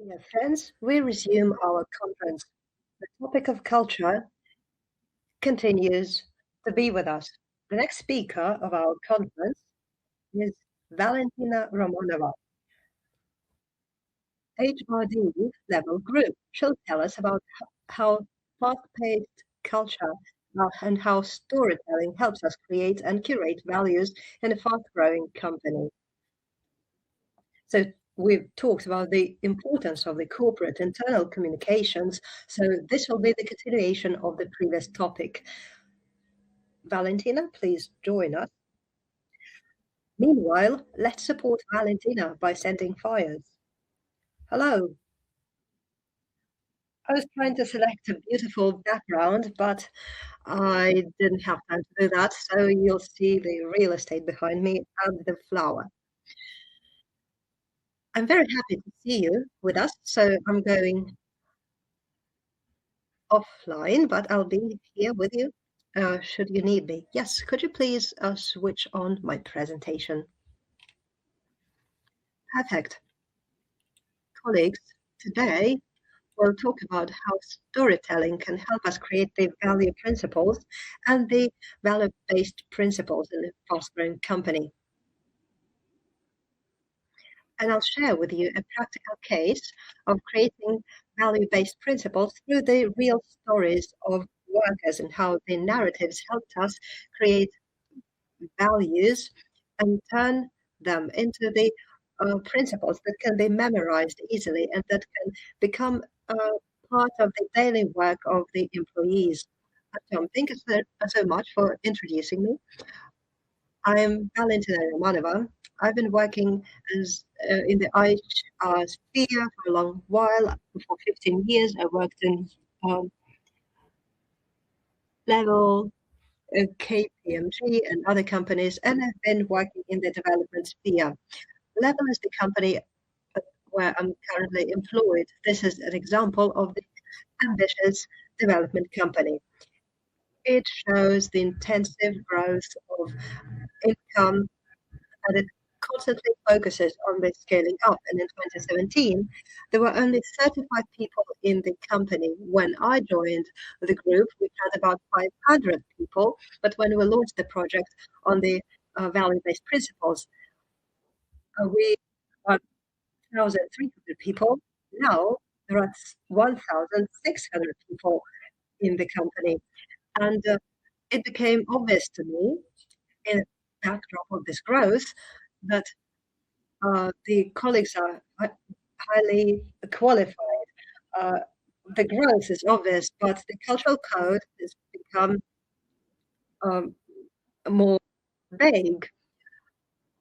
Dear friends, we resume our conference. The topic of culture continues to be with us. The next speaker of our conference is Valentina Romanova, HRD level group. She'll tell us about how fast-paced culture and how storytelling helps us create and curate values in a fast-growing company. So we've talked about the importance of the corporate internal communications. So this will be the continuation of the previous topic. Valentina, please join us. Meanwhile, let's support Valentina by sending fires. Hello. I was trying to select a beautiful background, but I didn't have time to do that. So you'll see the real estate behind me and the flower. I'm very happy to see you with us. So I'm going offline, but I'll be here with you should you need me. Yes, could you please switch on my presentation? Perfect. Colleagues, today we'll talk about how storytelling can help us create the value principles and the value-based principles in a fast-growing company. And I'll share with you a practical case of creating value-based principles through the real stories of workers and how the narratives helped us create values and turn them into the principles that can be memorized easily and that can become part of the daily work of the employees. Tom, thank you so much for introducing me. I'm Valentina Romanova. I've been working as in the HR sphere for a long while. For 15 years, I worked in Level, KPMG, and other companies, and I've been working in the development sphere. Level is the company where I'm currently employed. This is an example of the ambitious development company. It shows the intensive growth of income, and it constantly focuses on the scaling up. And in 2017, there were only 35 people in the company. When I joined the group, we had about 500 people. But when we launched the project on the value-based principles, we are 1,300 people. Now there are 1,600 people in the company. And it became obvious to me in the backdrop of this growth that the colleagues are highly qualified. The growth is obvious, but the cultural code has become more vague.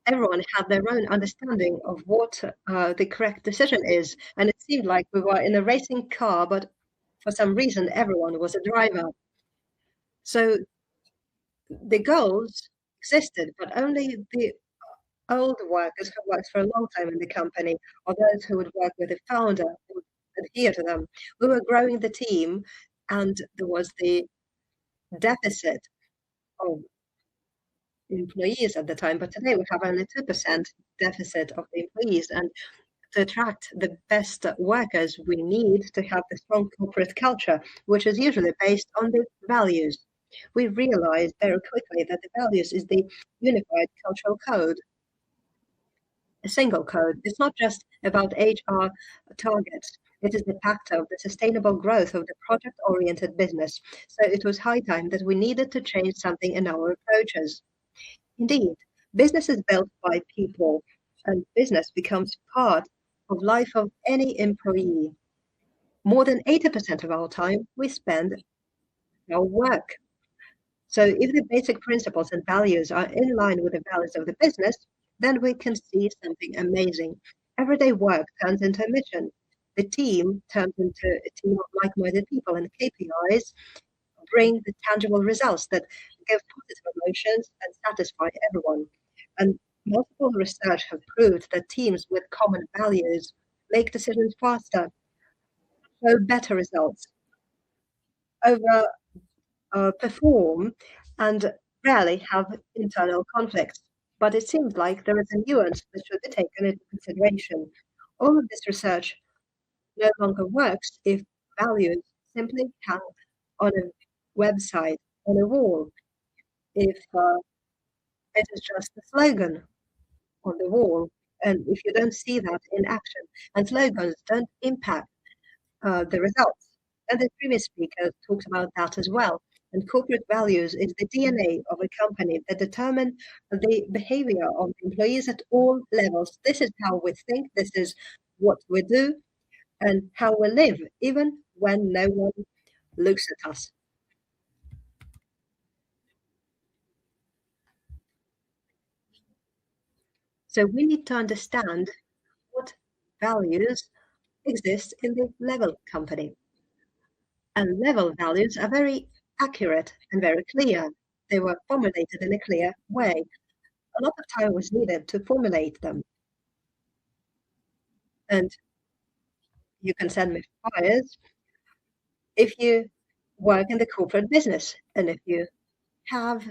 Everyone had their own understanding of what the correct decision is, and it seemed like we were in a racing car, but for some reason everyone was a driver. So the goals existed, but only the old workers who worked for a long time in the company, or those who would work with the founder, would adhere to them. We were growing the team, and there was the deficit of employees at the time, but today we have only 2% deficit of the employees. And to attract the best workers, we need to have the strong corporate culture, which is usually based on the values. We realized very quickly that the values is the unified cultural code, a single code. It's not just about HR targets. It is the factor of the sustainable growth of the project-oriented business. So it was high time that we needed to change something in our approaches. Indeed, business is built by people, and business becomes part of life of any employee. More than 80% of our time we spend our work. So if the basic principles and values are in line with the values of the business, then we can see something amazing. Everyday work turns into a mission. The team turns into a team of like-minded people, and KPIs bring the tangible results that give positive emotions and satisfy everyone. And multiple research have proved that teams with common values make decisions faster, show better results, perform, and rarely have internal conflicts. But it seems like there is a nuance that should be taken into consideration. All of this research no longer works if values simply hang on a website, on a wall, if it is just a slogan on the wall, and if you don't see that in action, and slogans don't impact the results. And the previous speaker talked about that as well. And corporate values is the DNA of a company that determine the behavior of employees at all levels. This is how we think, this is what we do, and how we live, even when no one looks at us. So we need to understand what values exist in the level company. And level values are very accurate and very clear. They were formulated in a clear way. A lot of time was needed to formulate them. And you can send me flyers if you work in the corporate business and if you have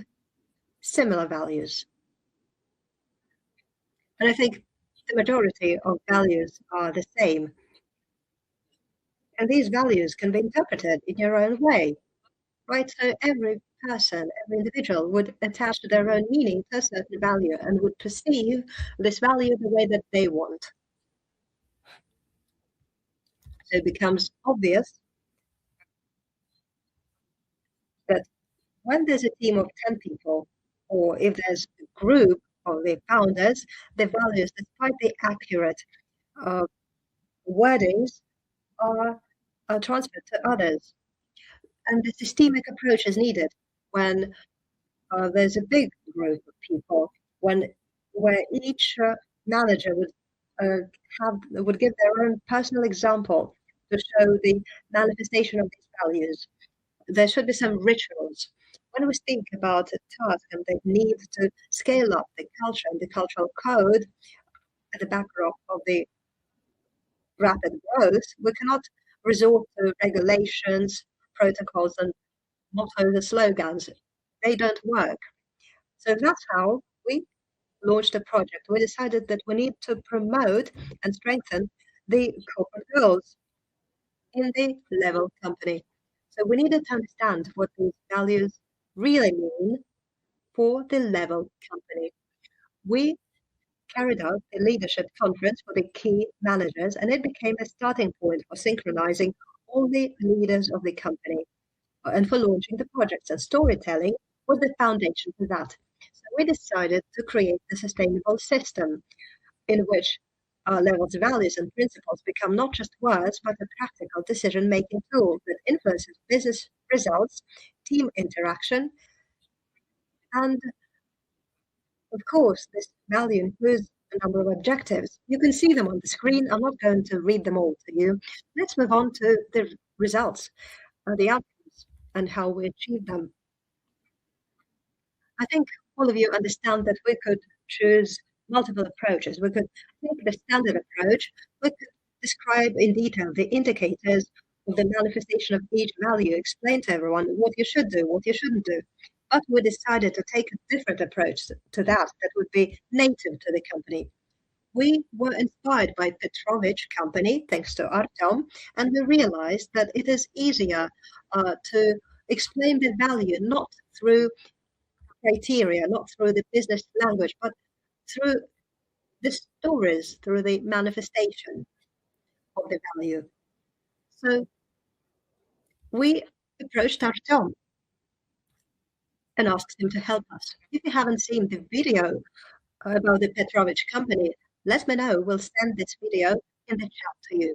similar values. And I think the majority of values are the same. And these values can be interpreted in your own way, right? So every person, every individual would attach their own meaning to a certain value and would perceive this value the way that they want. So it becomes obvious that when there's a team of 10 people, or if there's a group of the founders, the values, despite the accurate uh, wordings, are transferred to others. And the systemic approach is needed when there's a big group of people, when where each manager uh, would give their own personal example to show the manifestation of these values. There should be some rituals. When we think about a task and the need to scale up the culture and the cultural code at the backdrop of the rapid growth, we cannot resort to regulations, protocols, and mottos and slogans. They don't work. So that's how we launched a project. We decided that we need to promote and strengthen the corporate goals in the level company. So we needed to understand what these values really mean for the level company. We carried out a leadership conference for the key managers, and it became a starting point for synchronizing all the leaders of the company and for launching the projects. And storytelling was the foundation for that. So we decided to create a sustainable system in which our levels, values, and principles become not just words, but a practical decision making tool that influences business results, team interaction, and of course, this value includes a number of objectives. You can see them on the screen. I'm not going to read them all to you. Let's move on to the results, the outcomes, and how we achieve them. I think all of you understand that we could choose multiple approaches. We could take the standard approach. We could describe in detail the indicators of the manifestation of each value, explain to everyone what you should do, what you shouldn't do. But we decided to take a different approach to that would be native to the company. We were inspired by Petrovich company, thanks to Artem, and we realized that it is easier to explain the value not through criteria, not through the business language, but through the stories, through the manifestation of the value. So we approached Artem and asked him to help us. If you haven't seen the video about the Petrovich company, let me know. We'll send this video in the chat to you.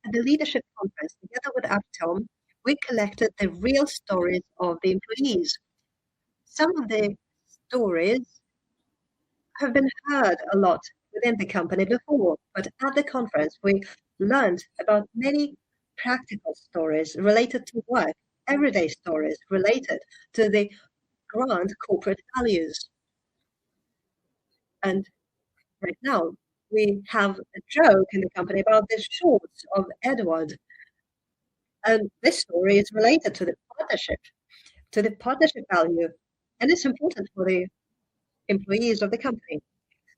At the leadership conference, together with Artem, we collected the real stories of the employees. Some of the stories have been heard a lot within the company before, but at the conference, we learned about many practical stories related to work, everyday stories related to the grand corporate values. And right now, we have a joke in the company about the shorts of Edward. And this story is related to the partnership value, and it's important for the employees of the company.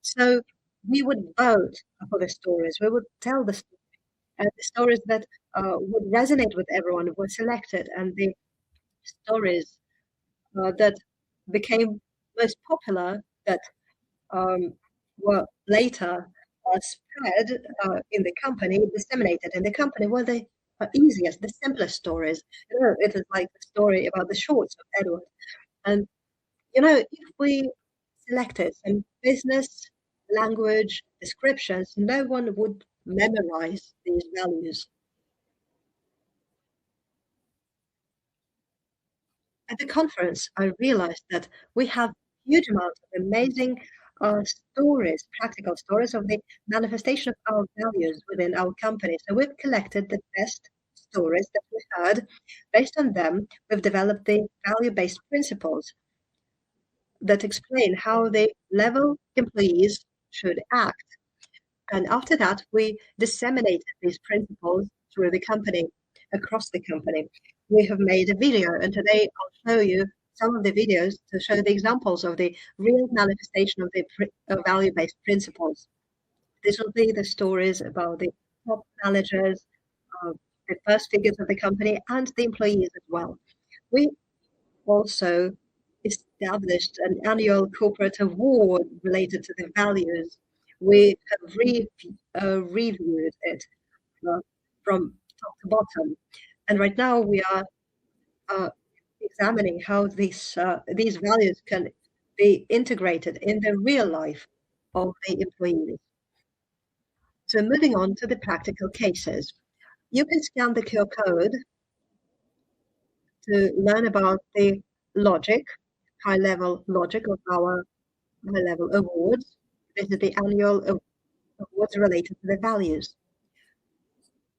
So we would vote for the stories. We would tell the story. And the stories that would resonate with everyone were selected, and the stories that became most popular that um, were later spread in the company, disseminated in the company, were the easiest, the simplest stories. It is like the story about the shorts of Edward. And if we selected some business language descriptions, no one would memorize these values. At the conference, I realized that we have huge amounts of amazing stories, practical stories of the manifestation of our values within our company. So we've collected the best stories that we heard. Based on them, we've developed the value-based principles that explain how the level employees should act. And after that, we disseminated these principles through the company, across the company. We have made a video, and today I'll show you some of the videos to show the examples of the real manifestation of the value-based principles. This will be the stories about the top managers, the first figures of the company, and the employees as well. We also established an annual corporate award related to the values. We have reviewed it uh, from top to bottom, and right now we are uh, examining how these values can be integrated in the real life of the employees. So moving on to the practical cases, you can scan the QR code to learn about the logic, high-level logic of our high-level awards. This is the annual awards related to the values.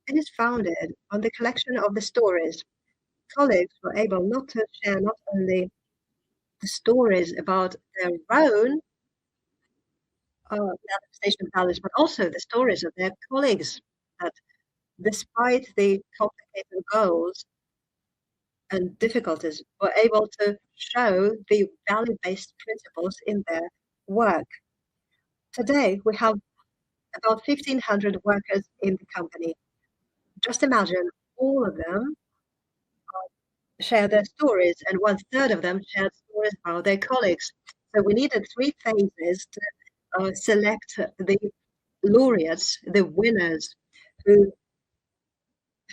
It is founded on the collection of the stories. Colleagues were able not to share not only the stories about their own manifestation values, but also the stories of their colleagues that, despite the complicated goals and difficulties, were able to show the value-based principles in their work. Today, we have about 1,500 workers in the company. Just imagine all of them share their stories, and 1/3 of them shared stories about their colleagues. So we needed 3 phases to select the laureates, the winners, who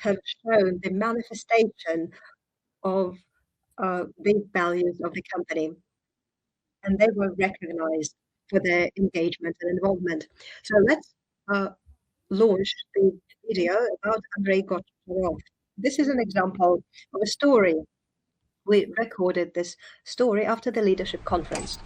have shown the manifestation of the values of the company, and they were recognized for their engagement and involvement. So let's launch the video about Andrei Goncharov. This is an example of a story. We recorded this story after the leadership conference.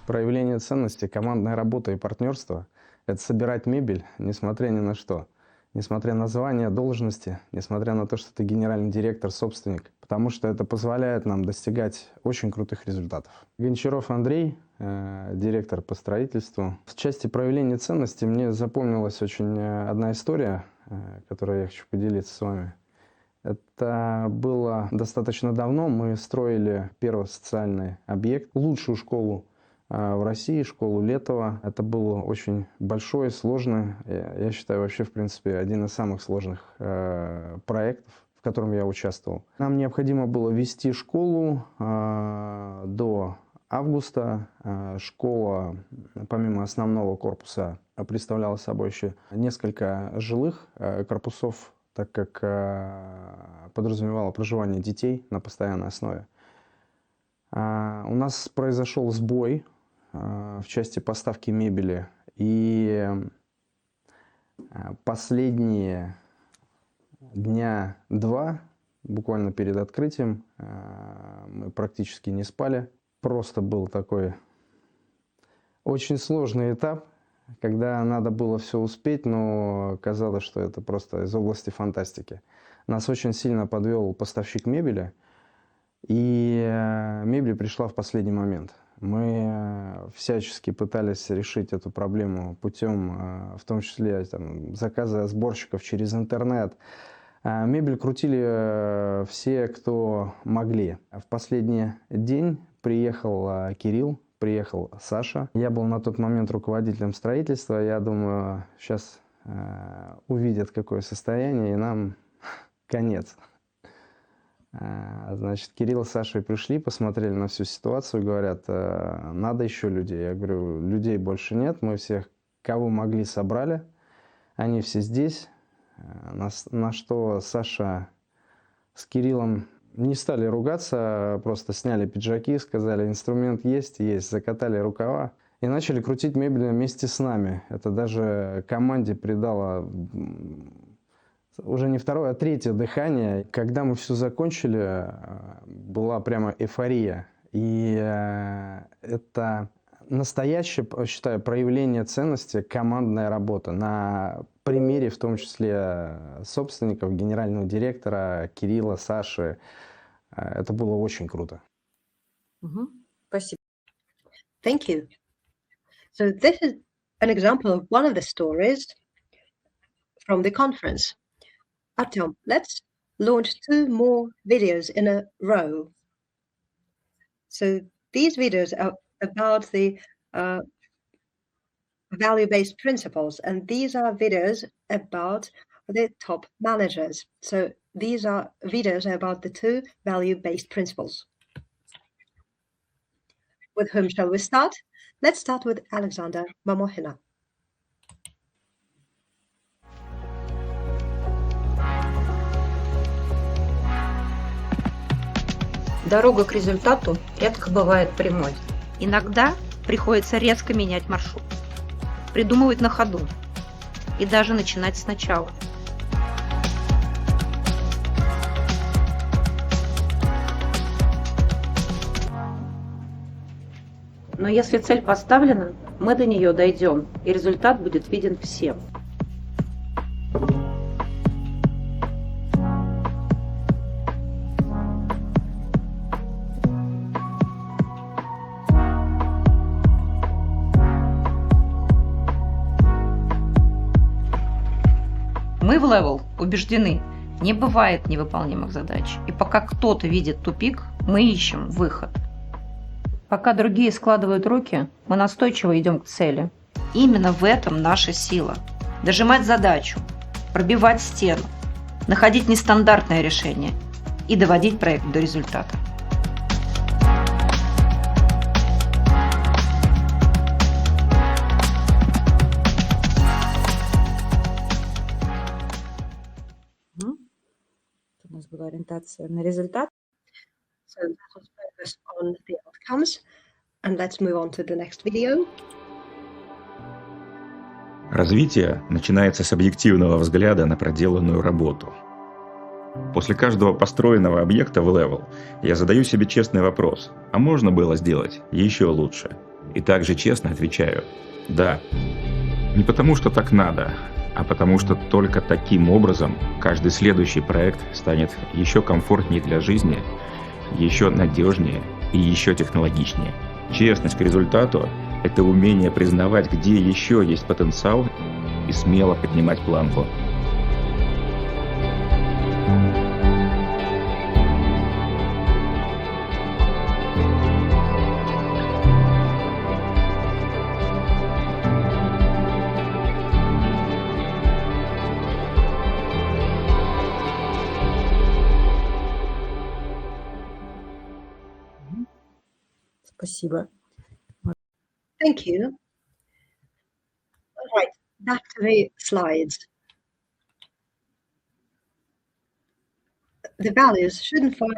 Проявление ценности, командная работа и партнерство – это собирать мебель, несмотря ни на что. Несмотря на звание, должности, несмотря на то, что ты генеральный директор, собственник. Потому что это позволяет нам достигать очень крутых результатов. Гончаров Андрей, директор по строительству. В части проявления ценности мне запомнилась очень одна история, которую я хочу поделиться с вами. Это было достаточно давно. Мы строили первый социальный объект, лучшую школу в России, школу Летова. Это было очень большой, сложный, я считаю, вообще, в принципе, один из самых сложных проектов, в котором я участвовал. Нам необходимо было вести школу до августа. Школа, помимо основного корпуса, представляла собой еще несколько жилых корпусов, так как подразумевало проживание детей на постоянной основе. У нас произошел сбой в части поставки мебели, и последние дня 2, буквально перед открытием, мы практически не спали. Просто был такой очень сложный этап, когда надо было все успеть, но казалось, что это просто из области фантастики. Нас очень сильно подвел поставщик мебели, и мебель пришла в последний момент. Мы всячески пытались решить эту проблему путем, в том числе, заказа сборщиков через интернет. Мебель крутили все, кто могли. В последний день приехал Кирилл, приехал Саша. Я был на тот момент руководителем строительства. Я думаю, сейчас увидят, какое состояние, и нам конец. Значит, Кирилл с Сашей пришли, посмотрели на всю ситуацию, говорят, надо еще людей. Я говорю, людей больше нет, мы всех, кого могли, собрали, они все здесь. На что Саша с Кириллом не стали ругаться, просто сняли пиджаки, сказали, инструмент есть, закатали рукава и начали крутить мебель вместе с нами. Это даже команде придало уже не второе, а третье дыхание. Когда мы все закончили, была прямо эйфория. И это настоящее, считаю, проявление ценности, командная работа на примере, в том числе собственников, генерального директора, Кирилла, Саши. Это было очень круто. Спасибо. Thank you. So this is an example of one of the stories from the conference. Artyom, let's launch 2 more videos in a row. So these videos are about the value-based principles, and these are videos about the top managers. So these are videos about the 2 value-based principles. With whom shall we start? Let's start with Alexander Mamohina. Дорога к результату редко бывает прямой. Иногда приходится резко менять маршрут, придумывать на ходу и даже начинать сначала. Но если цель поставлена, мы до нее дойдем, и результат будет виден всем. Мы в Level убеждены, не бывает невыполнимых задач, и пока кто-то видит тупик, мы ищем выход. Пока другие складывают руки, мы настойчиво идем к цели. Именно в этом наша сила. Дожимать задачу, пробивать стену, находить нестандартное решение и доводить проект до результата. У нас была ориентация на результат. So let us focus on the outcomes, and let's move on to the next video. Развитие начинается с объективного взгляда на проделанную работу. После каждого построенного объекта в Level я задаю себе честный вопрос: а можно было сделать еще лучше? И также честно отвечаю: да. Не потому что так надо, а потому что только таким образом каждый следующий проект станет еще комфортнее для жизни, еще надежнее и еще технологичнее. Честность к результату – это умение признавать, где еще есть потенциал, и смело поднимать планку. Спасибо. Thank you. All right, back to the slides. The values shouldn't sound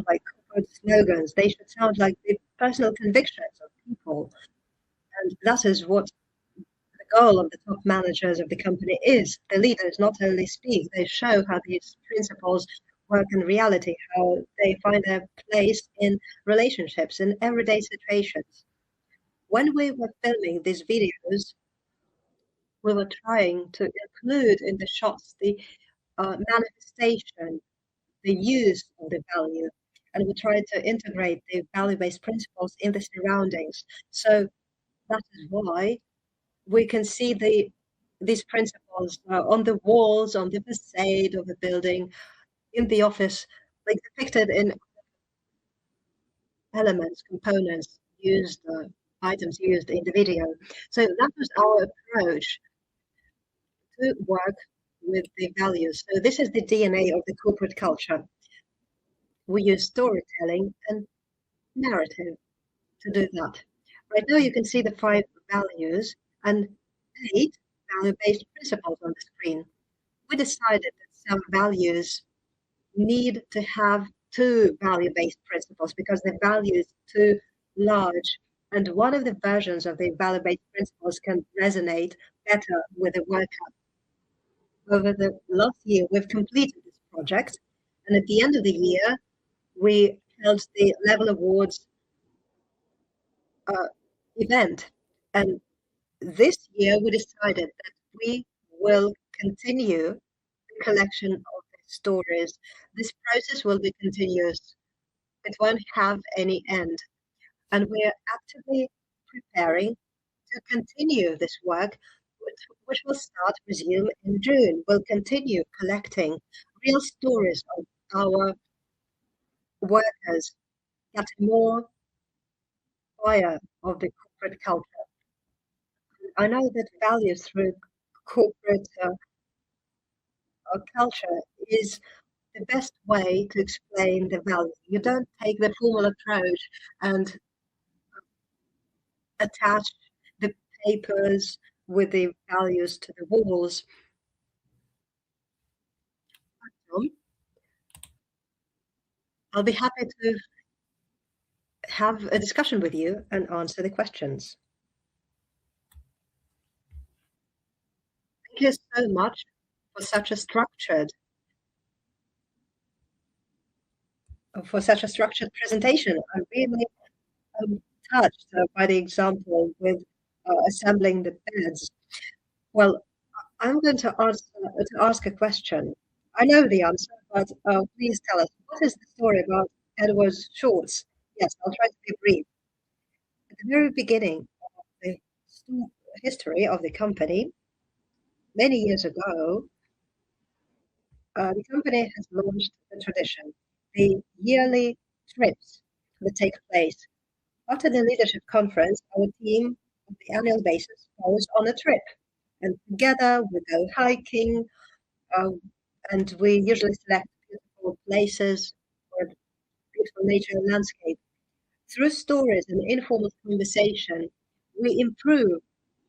like corporate slogans. They should sound like the personal convictions of people. And that is what the goal of the top managers of the company is. The leaders not only speak, they show how these principles work in reality, how they find their place in relationships, in everyday situations. When we were filming these videos, we were trying to include in the shots the manifestation, the use of the value, and we tried to integrate the value-based principles in the surroundings. So that is why we can see these principles on the walls, on the facade of the building, in the office, like depicted in elements, components used, items used in the video. So that was our approach. to work with the values. So this is the DNA of the corporate culture. We use storytelling and narrative to do that. Right now you can see the 5 values and 8 value-based principles on the screen. We decided that some values need to have 2 value-based principles because the value is too large. And one of the versions of the value-based principles can resonate better with the worker. Over the last year, we've completed this project. And at the end of the year, we held the Level Awards event. And this year, we decided that we will continue the collection of the stories. This process will be continuous. It won't have any end. And we're actively preparing to continue this work, which will resume in June. We'll continue collecting real stories of our workers, getting more fire of the corporate culture. I know that values through corporate culture is the best way to explain the value. You don't take the formal approach and attach the papers with the values to the walls. I'll be happy to have a discussion with you and answer the questions. Thank you so much for such a structured presentation. I'm really touched by the example with assembling the beds. Well, I'm going to ask a question. I know the answer, but please tell us, what is the story about Edward's shorts? Yes, I'll try to be brief. At the very beginning of the history of the company, many years ago, the company has launched a tradition, the yearly trips that take place. After the leadership conference, our team on the annual basis goes on a trip. And together we go hiking, and we usually select beautiful places or beautiful nature and landscape. Through stories and informal conversation, we improve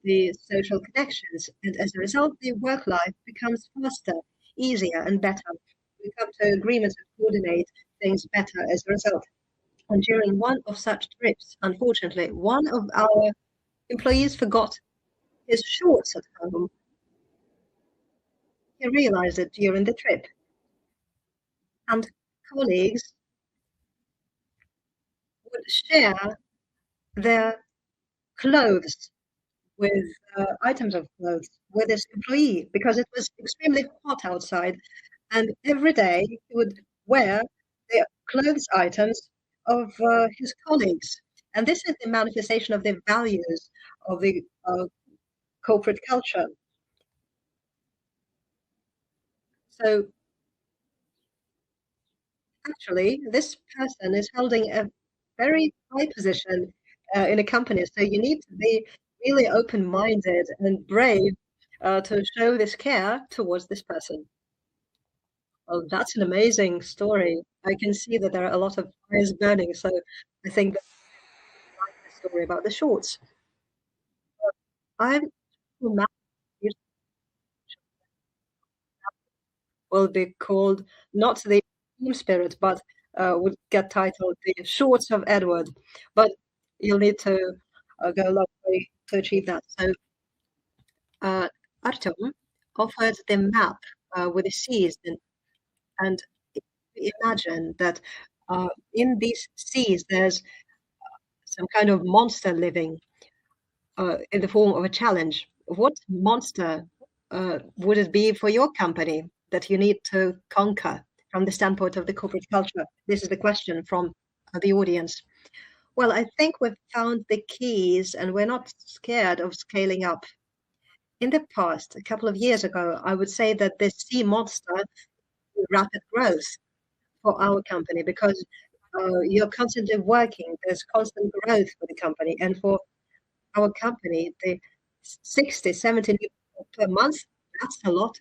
the social connections, and as a result, the work life becomes faster, easier, and better. We come to agreements and coordinate things better as a result. And during one of such trips, unfortunately, one of our employees forgot his shorts at home. He realized it during the trip. And colleagues would share their clothes with items of clothes with this employee because it was extremely hot outside. And every day he would wear the clothes items of his colleagues. And this is the manifestation of the values of the corporate culture. So actually, this person is holding a very high position in a company. So you need to be really open-minded and brave to show this care towards this person. Well, that's an amazing story. I can see that there are a lot of fires burning. So I think that's like the story about the shorts. I'm will be called not the team spirit, but would get titled the Shorts of Edward. But you'll need to go a long way to achieve that. So Artem offered the map with the seas, and imagine that in these seas there's some kind of monster living in the form of a challenge. What monster would it be for your company that you need to conquer from the standpoint of the corporate culture? This is the question from the audience. Well, I think we've found the keys and we're not scared of scaling up. In the past, a couple of years ago, I would say that the sea monster is rapid growth for our company because you're constantly working, there's constant growth for the company. And for our company, the 60, 70 new per month, That's a lot.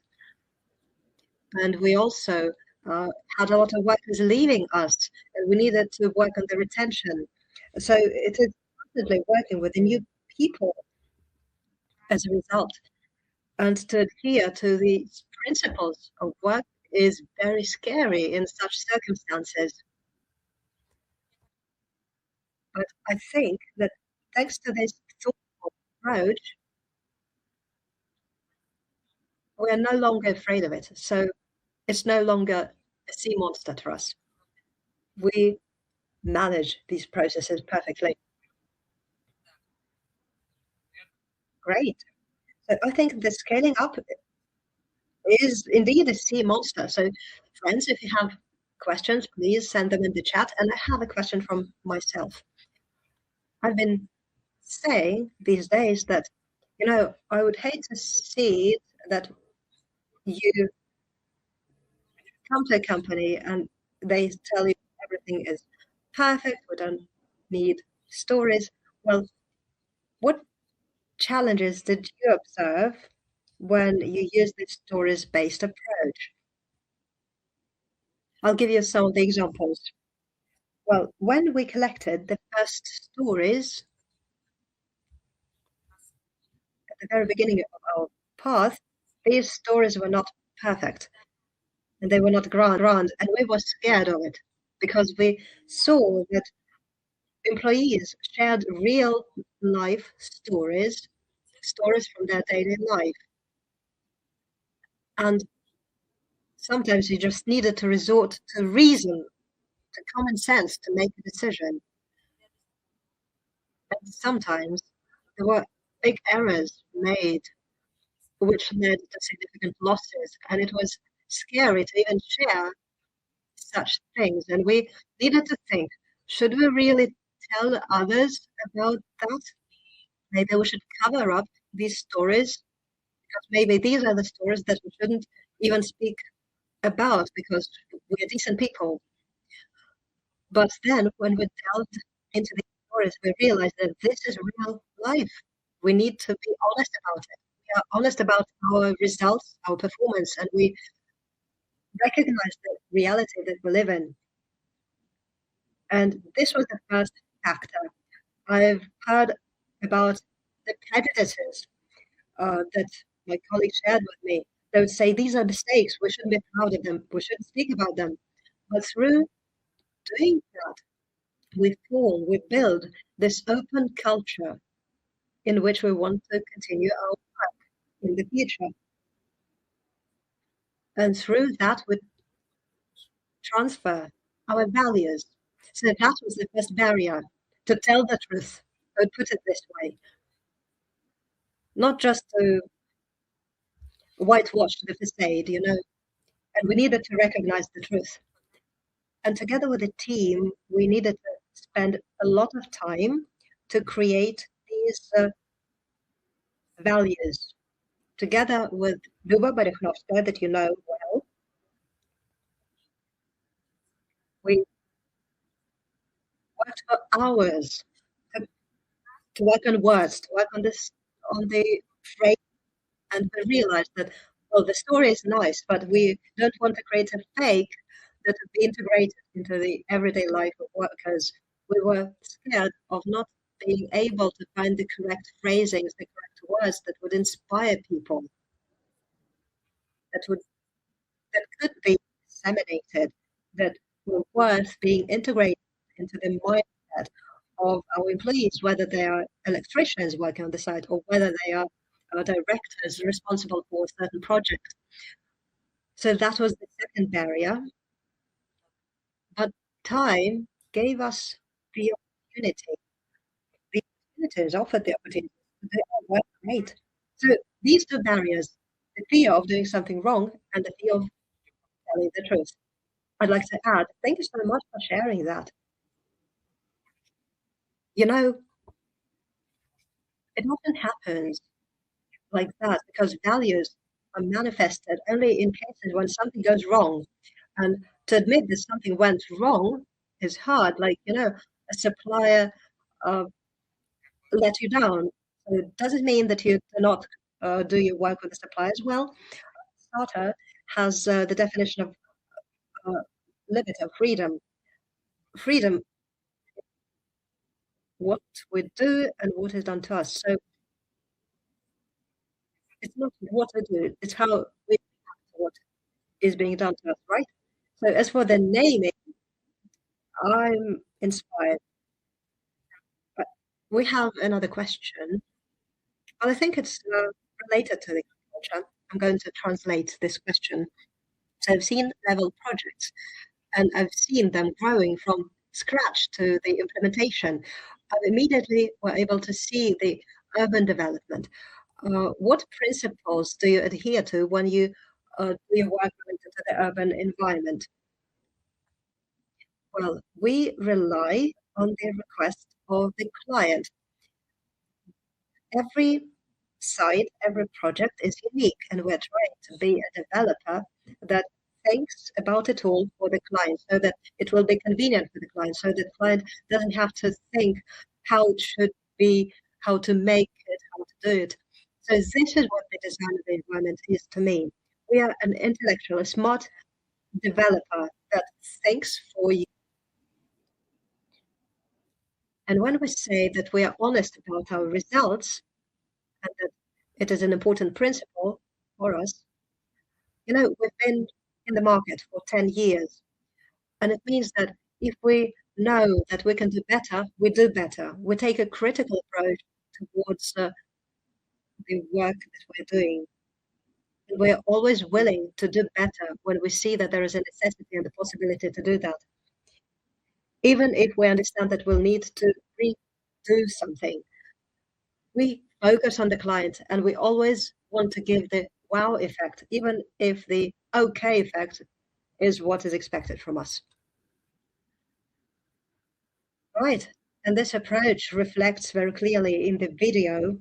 And we also had a lot of workers leaving us, and we needed to work on the retention. So it is constantly working with the new people as a result. And to adhere to these principles of work is very scary in such circumstances. But I think that thanks to this thoughtful approach, we are no longer afraid of it. So it's no longer a sea monster to us. We manage these processes perfectly. Great. So I think the scaling up is indeed a sea monster. So friends, if you have questions, please send them in the chat. And I have a question from myself. I've been saying these days that, I would hate to see that you come to a company and they tell you everything is perfect, we don't need stories. Well, what challenges did you observe when you use this stories-based approach? I'll give you some of the examples. Well, when we collected the first stories at the very beginning of our path, these stories were not perfect and they were not grand, and we were scared of it because we saw that employees shared real life stories from their daily life. And sometimes you just needed to resort to reason, to common sense to make a decision. And sometimes there were big errors made which led to significant losses. And it was scary to even share such things. And we needed to think, should we really tell others about that? Maybe we should cover up these stories, because maybe these are the stories that we shouldn't even speak about because we're decent people. But then when we delved into these stories, we realized that this is real life. We need to be honest about it. We are honest about our results, our performance, and we recognize the reality that we live in. And this was the first factor. I've heard about the prejudices that my colleagues shared with me. They would say, these are mistakes, we shouldn't be proud of them, we shouldn't speak about them. But through doing that, we build this open culture in which we want to continue our work in the future. And through that, we transfer our values. So that was the first barrier, to tell the truth. I would put it this way. Not just to whitewash the facade, and we needed to recognize the truth. And together with the team, we needed to spend a lot of time to create these values. Together with Luba Berekhnovskaya, that you know well, we worked for hours to work on words, to work on the phrase, and we realized that, well, the story is nice, but we don't want to create a fake that would be integrated into the everyday life of workers. We were scared of not being able to find the correct phrasings, the correct words that would inspire people, that could be disseminated, that were worth being integrated into the mindset of our employees, whether they are electricians working on the site or whether they are directors responsible for a certain project. So that was the second barrier. But time gave us the opportunity. The opportunities offered the opportunity. They all were great. So these two barriers, the fear of doing something wrong and the fear of telling the truth. I'd like to add, thank you so much for sharing that. It often happens like that because values are manifested only in cases when something goes wrong. And to admit that something went wrong is hard. Like, a supplier let you down. So it doesn't mean that you do not do you work with the suppliers? Well, Starter has the definition of liberty, of freedom. Freedom, what we do and what is done to us. So it's not what we do, it's how we react to what is being done to us, right? So as for the naming, I'm inspired. But we have another question. Well, I think it's related to the culture. I'm going to translate this question. So I've seen level projects and I've seen them growing from scratch to the implementation. I immediately were able to see the urban development. What principles do you adhere to when you do your work related to the urban environment? Well, we rely on the request of the client. Every site, every project is unique, and we're trying to be a developer that thinks about it all for the client so that it will be convenient for the client, so that the client doesn't have to think how it should be, how to make it, how to do it. So this is what the design of the environment is to me. We are an intellectual, a smart developer that thinks for you. And when we say that we are honest about our results and that it is an important principle for us, we've been in the market for 10 years, and it means that if we know that we can do better, we do better. We take a critical approach towards the work that we're doing. And we're always willing to do better when we see that there is a necessity and the possibility to do that. Even if we understand that we'll need to redo something, we focus on the client and we always want to give the wow effect, even if the okay effect is what is expected from us. Right. And this approach reflects very clearly in the video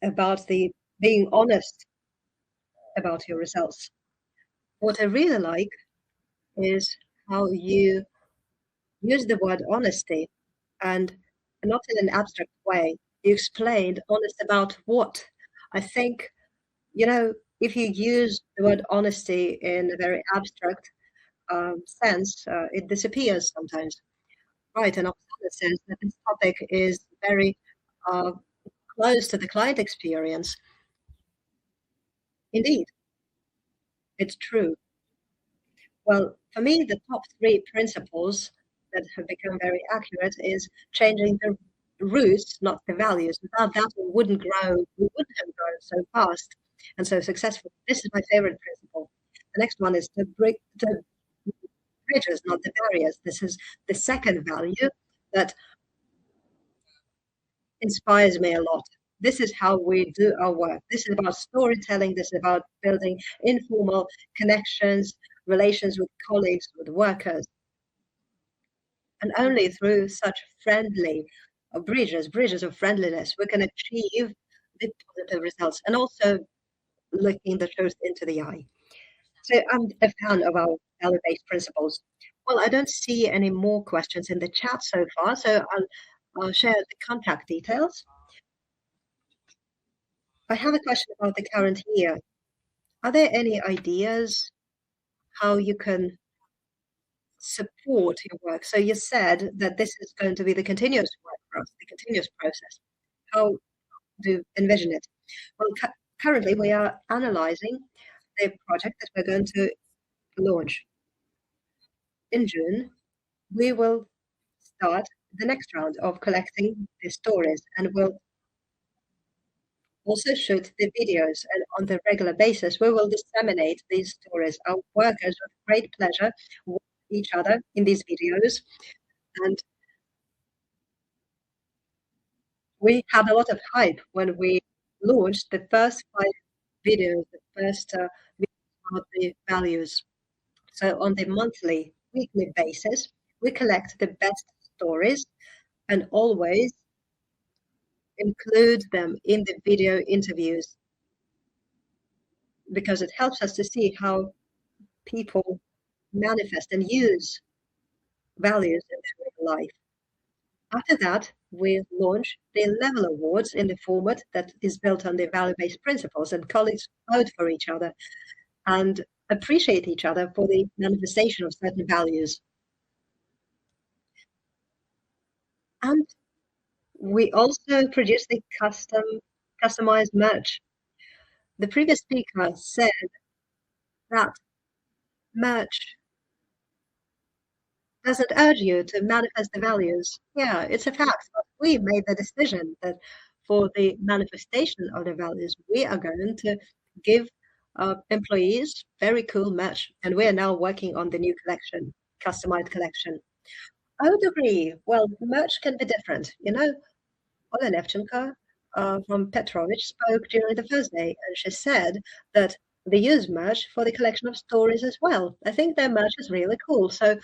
about the being honest about your results. What I really like is how you use the word honesty and not in an abstract way. You explained honest about what. I think, if you use the word honesty in a very abstract sense, it disappears sometimes. Right, and Oksana says that this topic is very uh, close to the client experience. Indeed, it's true. Well, for me, the top three principles that have become very accurate is changing the roots, not the values. Without that, we wouldn't grow. We wouldn't have grown so fast and so successful. This is my favorite principle. The next one is to break the bridges, not the barriers. This is the second value that inspires me a lot. This is how we do our work. This is about storytelling. This is about building informal connections, relations with colleagues, with workers. And only through such friendly bridges of friendliness, we can achieve the positive results and also looking the truth into the eye. So I'm a fan of our value-based principles. Well, I don't see any more questions in the chat so far, so I'll share the contact details. I have a question about the current year. Are there any ideas how you can support your work? So you said that this is going to be the continuous work for us, the continuous process. How do you envision it? Well, currently we are analyzing the project that we're going to launch. In June, we will start the next round of collecting the stories and we'll also shoot the videos, and on the regular basis we will disseminate these stories. Our workers with great pleasure with each other in these videos, and we had a lot of hype when we launched the first 5 videos, the first videos about the values. So on the monthly, weekly basis, we collect the best stories and always include them in the video interviews because it helps us to see how people manifest and use values in their real life. After that, we launch the level awards in the format that is built on the value-based principles, and colleagues vote for each other and appreciate each other for the manifestation of certain values. And we also produce the customized merch. The previous speaker said that merch doesn't urge you to manifest the values. Yeah, it's a fact. But we made the decision that for the manifestation of the values, we are going to give employees very cool merch. And we are now working on the new collection, customized collection. I would agree. Well, merch can be different. You know, Ola Levchenko from Petrovich spoke during the first day, and she said that they use merch for the collection of stories as well. I think their merch is really cool. So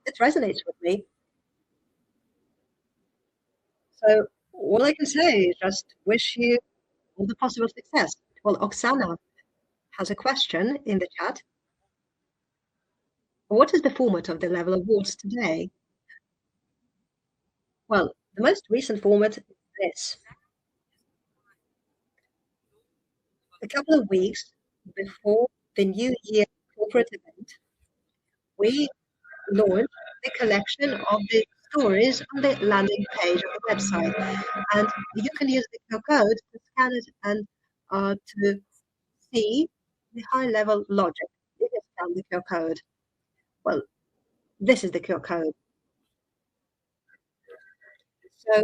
it resonates with me. So all I can say is just wish you all the possible success. Well, Oksana has a question in the chat. What is the format of the level awards today? Well, the most recent format is this. A couple of weeks before the New Year corporate event, we launched the collection of the stories on the landing page of the website. And you can use the QR code to scan it and to see the high-level logic. You can scan the QR code. Well, this is the QR code. So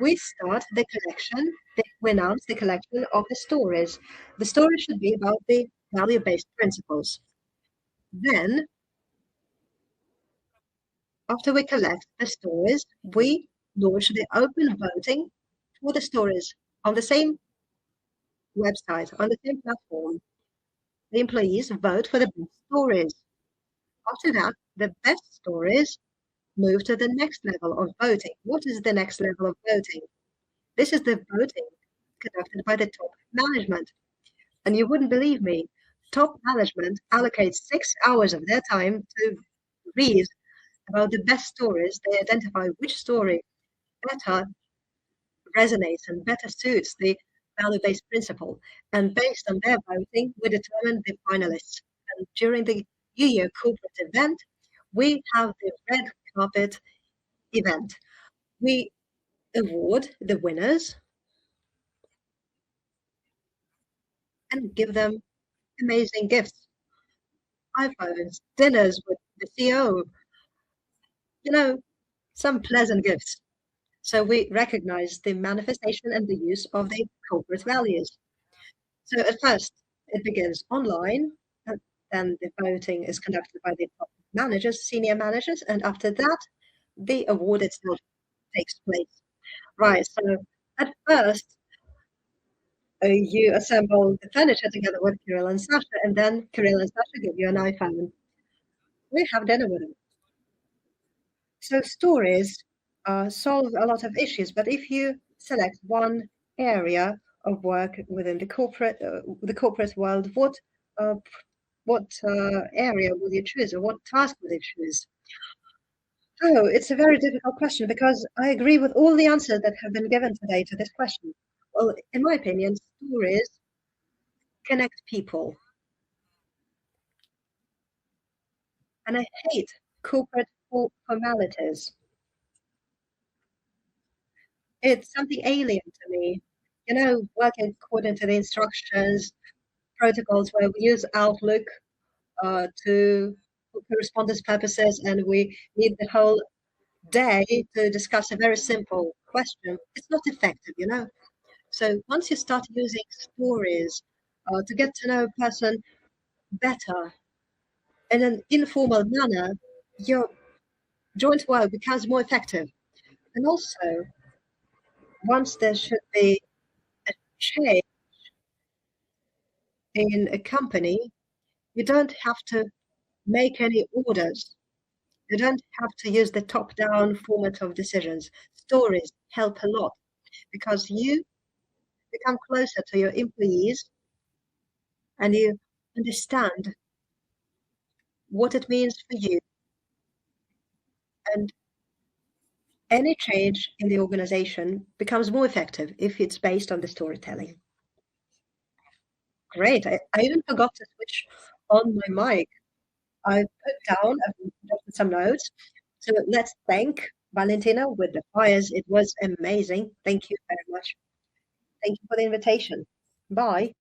we start the collection, we announce the collection of the stories. The story should be about the value-based principles. Then, after we collect the stories, we launch the open voting for the stories on the same website, on the same platform. The employees vote for the best stories. After that, the best stories move to the next level of voting. What is the next level of voting? This is the voting conducted by the top management. And you wouldn't believe me, top management allocates 6 hours of their time to read about the best stories. They identify which story better resonates and better suits the value-based principle. And based on their voting, we determine the finalists. And during the New Year corporate event, we have the red carpet event. We award the winners and give them amazing gifts, iPhones, dinners with the CEO, some pleasant gifts. So we recognize the manifestation and the use of the corporate values. So at first, it begins online, and then the voting is conducted by the top managers, senior managers, and after that, the award itself takes place. Right, so at first, you assemble the furniture together with Kirill and Sasha, and then Kirill and Sasha give you an iPhone. We have dinner with them. So stories solve a lot of issues, but if you select one area of work within the corporate world, what area will you choose, or what task will you choose? Oh, it's a very difficult question because I agree with all the answers that have been given today to this question. Well, in my opinion, stories connect people. And I hate corporate formalities. It's something alien to me. Working according to the instructions, protocols where we use Outlook to for correspondence purposes, and we need the whole day to discuss a very simple question. It's not effective. So once you start using stories to get to know a person better in an informal manner, your joint work becomes more effective. And also, once there should be a change in a company, you don't have to make any orders. You don't have to use the top-down format of decisions. Stories help a lot because you become closer to your employees and you understand what it means for you. And Any change in the organization becomes more effective if it's based on the storytelling. Great. I even forgot to switch on my mic. I put down some notes. So let's thank Valentina with the fires. It was amazing. Thank you very much. Thank you for the invitation. Bye.